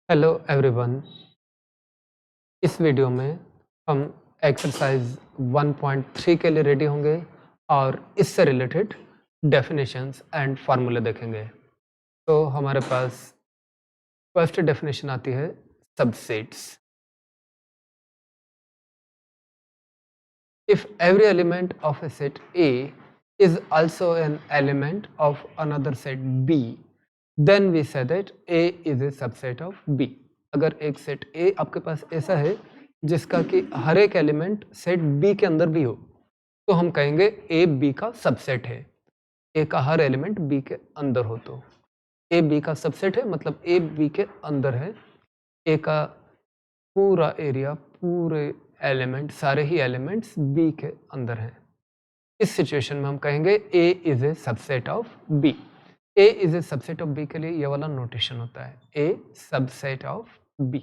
Hello everyone. इस video में हम एक्सरसाइज 1.3 के लिए रेडी होंगे और इससे रिलेटेड डेफिनेशंस एंड फार्मूले देखेंगे। तो हमारे पास फर्स्ट डेफिनेशन आती है subsets. If every element of a set A is also an element of another set B then we say that A is a subset of B. अगर एक set ए आपके पास ऐसा है जिसका कि हर एक एलिमेंट सेट बी के अंदर भी हो तो हम कहेंगे ए बी का सबसेट है। ए का हर एलिमेंट बी के अंदर हो तो ए बी का सबसेट है, मतलब ए बी के अंदर है। ए का पूरा एरिया, पूरे एलिमेंट, सारे ही एलिमेंट्स बी के अंदर हैं। इस सिचुएशन में हम कहेंगे A is a subset of B. A is a subset of B के लिए ये वाला नोटेशन होता है, ए सबसेट ऑफ बी।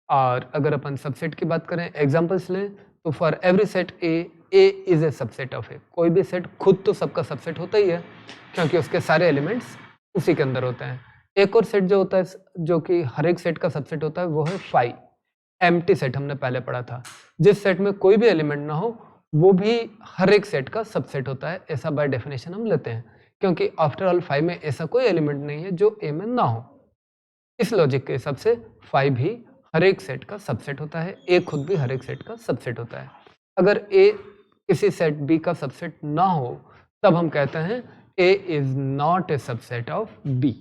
और अगर अपन सबसेट की बात करें, एग्जांपल्स लें, तो for every set A is a subset of A. कोई भी सेट खुद तो सबका सबसेट होता ही है क्योंकि उसके सारे एलिमेंट्स उसी के अंदर होते हैं। एक और सेट जो होता है, जो कि हर एक सेट का सबसेट होता है, वो है फाई, एम्प्टी सेट हमने पहले पढ़ा था। जिस सेट में कोई भी एलिमेंट ना हो वो भी हर एक सेट का सबसेट होता है, ऐसा बाय डेफिनेशन हम लेते हैं, क्योंकि आफ्टर ऑल फाई में ऐसा कोई एलिमेंट नहीं है जो ए में ना हो। इस लॉजिक के हिसाब से फाई भी हर एक सेट का सबसेट होता है, ए खुद भी हर एक सेट का सबसेट होता है। अगर ए किसी सेट बी का सबसेट ना हो तब हम कहते हैं A is not a subset of B.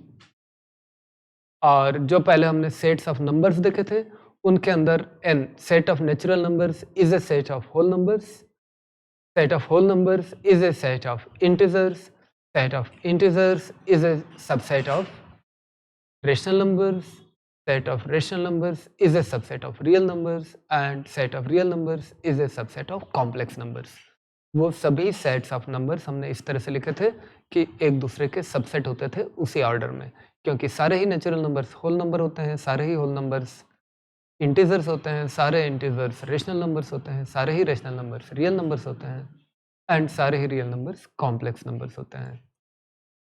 और जो पहले हमने सेट्स ऑफ नंबर्स देखे थे उनके अंदर N, set of natural numbers is a set of whole numbers, set of whole numbers is a set of integers, set of integers is a subset of rational numbers, set of rational numbers is a subset of real numbers and set of real numbers is a subset of complex numbers। वो सभी sets of numbers हमने इस तरह से लिखे थे कि एक दूसरे के सबसेट होते थे उसी ऑर्डर में, क्योंकि सारे ही नेचुरल नंबर्स होल नंबर होते हैं, सारे ही होल नंबर्स इंटीजर्स होते हैं, सारे इंटीजर्स रेशनल नंबर्स होते हैं, सारे ही रेशनल नंबर्स रियल नंबर्स होते हैं एंड सारे ही रियल नंबर्स कॉम्प्लेक्स नंबर्स होते हैं।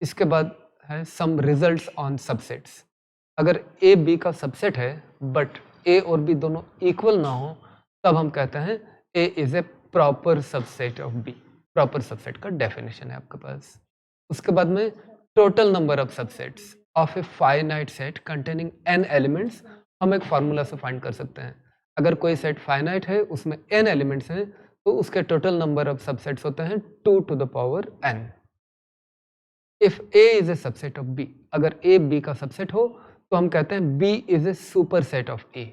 इसके बाद है सम रिजल्ट्स ऑन सबसेट्स। अगर ए बी का सबसेट है बट ए और बी दोनों इक्वल ना हो तब हम कहते हैं A is a proper subset of B. Proper subset का डेफिनेशन है आपके पास। उसके बाद में total number of subsets of a finite set containing n elements हम एक फार्मूला से फाइंड कर सकते हैं। अगर कोई सेट फाइनाइट है, उसमें एन एलिमेंट्स हैं, तो उसके टोटल नंबर ऑफ सबसेट्स होते हैं 2 to the power n। If A is a subset of B, अगर ए बी का सबसेट हो तो हम कहते हैं B is a superset of A,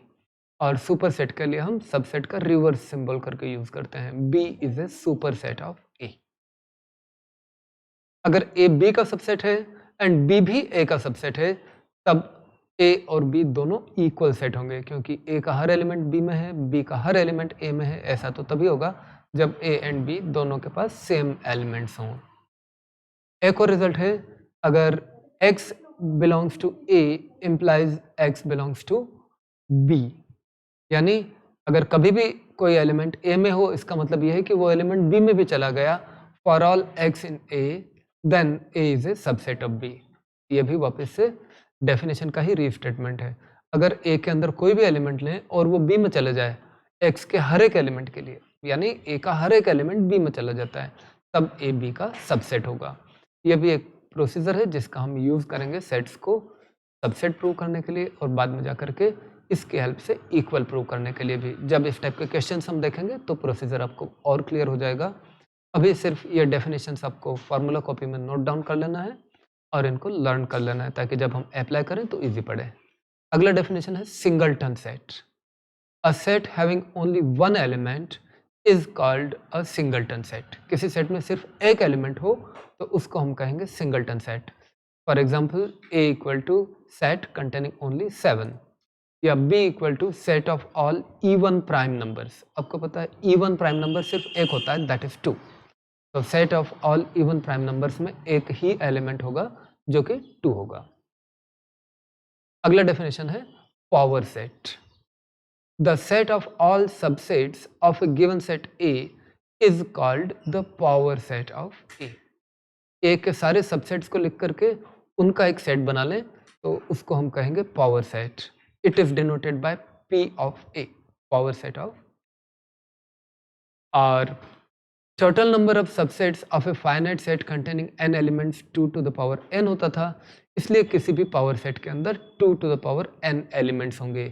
और सुपर सेट के लिए हम सबसेट का रिवर्स सिंबल करके यूज करते हैं, B is a superset of A. अगर ए बी का सबसेट है एंड बी भी ए का सबसेट है तब ए और बी दोनों इक्वल सेट होंगे, क्योंकि ए का हर एलिमेंट बी में है, बी का हर एलिमेंट ए में है। ऐसा तो तभी होगा जब ए एंड बी दोनों के पास सेम एलिमेंट्स हों। एक और रिजल्ट है, अगर x belongs to A implies x belongs to B, यानी अगर कभी भी कोई एलिमेंट A में हो इसका मतलब यह है कि वो एलिमेंट B में भी चला गया। For all x in A then A is a subset of B। ये भी वापस से डेफिनेशन का ही रीस्टेटमेंट है। अगर A के अंदर कोई भी एलिमेंट लें और वो B में चले जाए x के हर एक एलिमेंट के लिए, यानी A का हर एक एलिमेंट B में चला जाता है, तब A B का सबसेट होगा। यह भी एक प्रोसीजर है जिसका हम यूज़ करेंगे सेट्स को सबसेट प्रूव करने के लिए और बाद में जाकर के इसकी हेल्प से इक्वल प्रूव करने के लिए भी। जब इस टाइप के क्वेश्चंस हम देखेंगे तो प्रोसीजर आपको और क्लियर हो जाएगा। अभी सिर्फ ये डेफिनेशंस आपको फार्मूला कॉपी में नोट डाउन कर लेना है और इनको लर्न कर लेना है ताकि जब हम अप्लाई करें तो ईजी पड़े। अगला डेफिनेशन है singleton set. A set having only one element is called a singleton set. किसी सेट में सिर्फ एक एलिमेंट हो तो उसको हम कहेंगे singleton set. For example A equal to set containing only 7, या B equal to set of all even prime numbers. आपको पता है इवन प्राइम नंबर सिर्फ एक होता है, दैट इज 2। तो set of all even prime numbers में एक ही एलिमेंट होगा जो कि 2 होगा। अगला डेफिनेशन है power set. The set of all subsets of a given set A is called the power set of A। A के सारे सबसेट्स को लिख करके उनका एक सेट बना लें तो उसको हम कहेंगे power set. It is denoted by P of A, power set of. और total number of subsets of a finite set containing n elements 2 to the power n होता था, इसलिए किसी भी पावर सेट के अंदर 2 to the power n elements होंगे.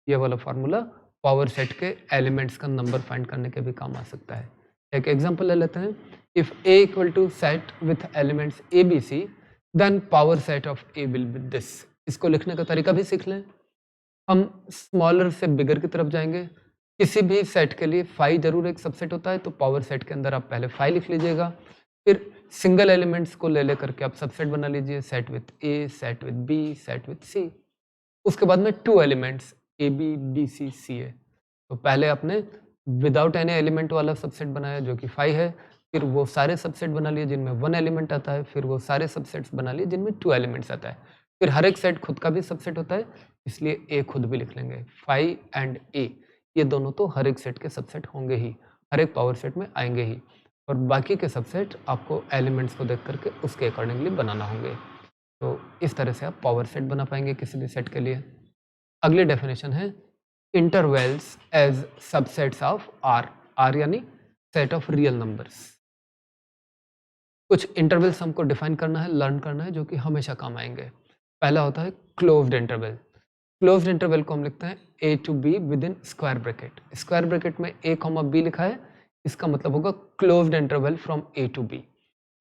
ये वाला फार्मूला पावर सेट के एलिमेंट्स का नंबर फाइंड करने के भी काम आ सकता है. एक एग्जांपल ले लेते हैं. If A equal to set with elements A B C then power set of A will be this. इसको लिखने का तरीका भी सीख लें. हम स्मॉलर से बिगर की तरफ जाएंगे. किसी भी सेट के लिए फाई जरूर एक सबसेट होता है, तो पावर सेट के अंदर आप पहले फाई लिख लीजिएगा. फिर सिंगल एलिमेंट्स को ले लेकर के आप सबसेट बना लीजिए. Set with A, set with B, set with C. उसके बाद में 2 elements A B D C C है. तो पहले आपने विदाउट एनी एलिमेंट वाला सबसेट बनाया जो कि फाई है. फिर वो सारे सबसेट बना लिए जिनमें 1 एलिमेंट आता है. फिर वो सारे सबसेट्स बना लिए जिनमें 2 एलिमेंट्स आता है. फिर हर एक सेट खुद का भी सबसेट होता है, इसलिए ए खुद भी लिख लेंगे. फाई एंड ए ये दोनों तो हर एक सेट के सबसेट होंगे ही, हर एक पावर सेट में आएंगे ही. और बाकी के सबसेट आपको एलिमेंट्स को देख करके उसके अकॉर्डिंगली बनाना होंगे. तो इस तरह से आप पावर सेट बना पाएंगे किसी भी सेट के लिए. अगली डेफिनेशन है intervals as subsets of R. R यानी सेट ऑफ रियल नंबर्स. कुछ इंटरवल्स हमको डिफाइन करना है, लर्न करना है, जो कि हमेशा काम आएंगे. पहला होता है क्लोज्ड इंटरवल. क्लोज्ड इंटरवल को हम लिखते हैं a to b with in square bracket. Square bracket में a, b लिखा है, इसका मतलब होगा closed interval from a to b.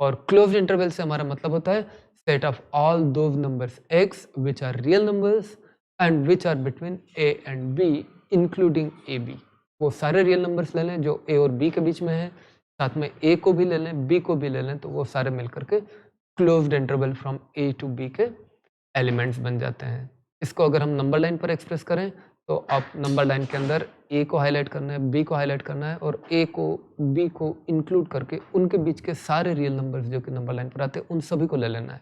और क्लोज्ड इंटरवल से हमारा मतलब होता है set of all those numbers x which are real numbers and which are between a and b including a b. वो सारे रियल नंबर्स ले लें जो a और b के बीच में है, साथ में a को भी ले लें, b को भी ले लें, तो वो सारे मिलकर के closed interval from a to b के एलिमेंट्स बन जाते हैं. इसको अगर हम नंबर लाइन पर एक्सप्रेस करें तो आप नंबर लाइन के अंदर a को हाईलाइट करना है, b को हाईलाइट करना है और a को b को इंक्लूड करके उनके बीच के सारे रियल नंबर्स जो कि नंबर लाइन पर आते हैं उन सभी को ले लेना है.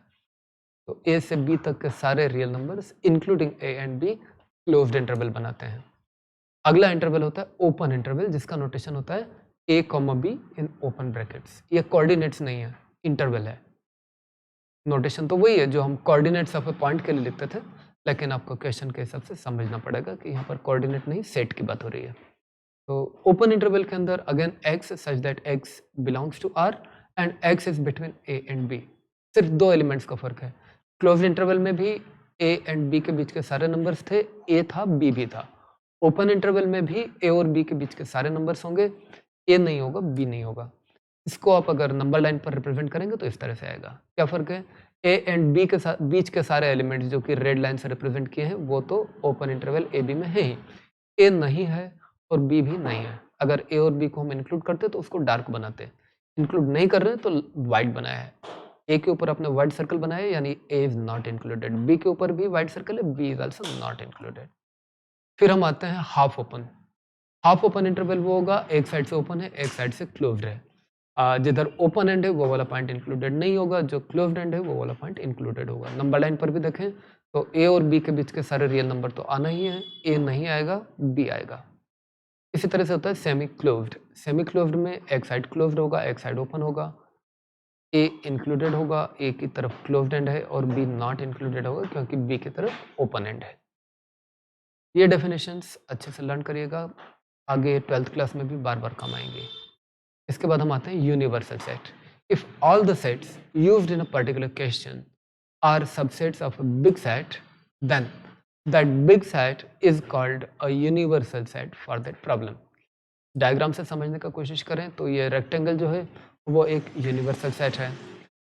तो a से b तक के सारे real numbers including a and b closed interval बनाते हैं. अगला इंटरवल होता है ओपन इंटरवल, जिसका नोटेशन होता है a, b in open brackets. ये कोऑर्डिनेट्स नहीं है, इंटरवल है. नोटेशन तो वही है जो हम कोऑर्डिनेट्स ऑफ ए पॉइंट के लिए लिखते थे, लेकिन आपको क्वेश्चन के हिसाब से समझना पड़ेगा कि यहाँ पर कोऑर्डिनेट नहीं सेट की बात हो रही है. तो ओपन इंटरवल के अंदर again x such that x belongs to r and x is between a and b. सिर्फ 2 एलिमेंट्स का फर्क है. क्लोज्ड इंटरवल में भी a एंड b के बीच के सारे नंबर्स थे, a था, b भी था. ओपन इंटरवल में भी a और b के बीच के सारे नंबर्स होंगे, a नहीं होगा, b नहीं होगा. इसको आप अगर नंबर लाइन पर रिप्रेजेंट करेंगे तो इस तरह से आएगा. क्या फर्क है? ए एंड बी के साथ बीच के सारे एलिमेंट्स जो कि रेड लाइन से रिप्रेजेंट किए हैं वो तो ओपन इंटरवल ए बी में है ही. ए नहीं है और बी भी नहीं है. अगर ए और बी को हम इंक्लूड करते तो उसको डार्क बनाते. इंक्लूड नहीं कर रहे हैं तो वाइट बनाया है. ए के ऊपर आपने वाइट सर्कल बनाया है यानी A is not included. B के ऊपर भी वाइट सर्कल है, B is also not included. फिर हम आते हैं half open. Half open interval वो होगा एक साइड से ओपन है, एक साइड से क्लोज्ड है. जिधर ओपन एंड है वो वाला पॉइंट इंक्लूडेड नहीं होगा, जो क्लोज्ड एंड है वो वाला पॉइंट इंक्लूडेड होगा. नंबर लाइन पर भी देखें तो ए और बी के बीच के सारे रियल नंबर तो आना ही है. ए नहीं आएगा, बी आएगा. इसी तरह से होता है सेमी क्लोज्ड. सेमी क्लोज्ड में एक साइड क्लोज्ड होगा, एक साइड ओपन होगा. ए इंक्लूडेड होगा, ए की तरफ क्लोज्ड एंड है, और बी नॉट इंक्लूडेड होगा क्योंकि बी की तरफ ओपन एंड है. ये डेफिनेशंस अच्छे से लर्न करिएगा, आगे 12th क्लास में भी बार बार काम आएंगे. इसके बाद हम आते हैं universal set. If all the sets used in a particular question are subsets of a big set, then that big set is called a universal set for that problem. Diagram से समझने का कोशिश करें तो ये रेक्टेंगल जो है वो एक यूनिवर्सल सेट है,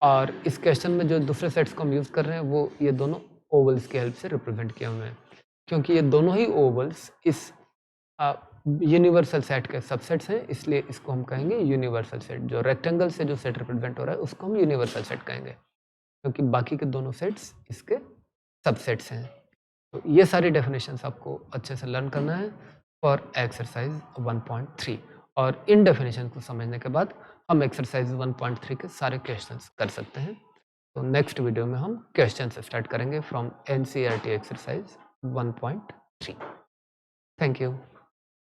और इस क्वेश्चन में जो दूसरे सेट्स को हम यूज़ कर रहे हैं वो ये दोनों ओवल्स की हेल्प से रिप्रेजेंट किए हुए हैं. क्योंकि ये दोनों ही ओवल्स इस यूनिवर्सल सेट के सबसेट्स हैं, इसलिए इसको हम कहेंगे यूनिवर्सल सेट. जो रेक्टेंगल से जो सेट रिप्रेजेंट हो रहा है उसको हम यूनिवर्सल सेट कहेंगे, क्योंकि बाकी के दोनों सेट्स इसके सबसेट्स हैं. तो ये सारी डेफिनेशंस आपको अच्छे से लर्न करना है फॉर एक्सरसाइज 1.3. और इन डेफिनेशन को समझने के बाद हम एक्सरसाइज 1.3 के सारे क्वेश्चंस कर सकते हैं. तो नेक्स्ट वीडियो में हम क्वेश्चन से स्टार्ट करेंगे from NCERT exercise 1.3. Thank you.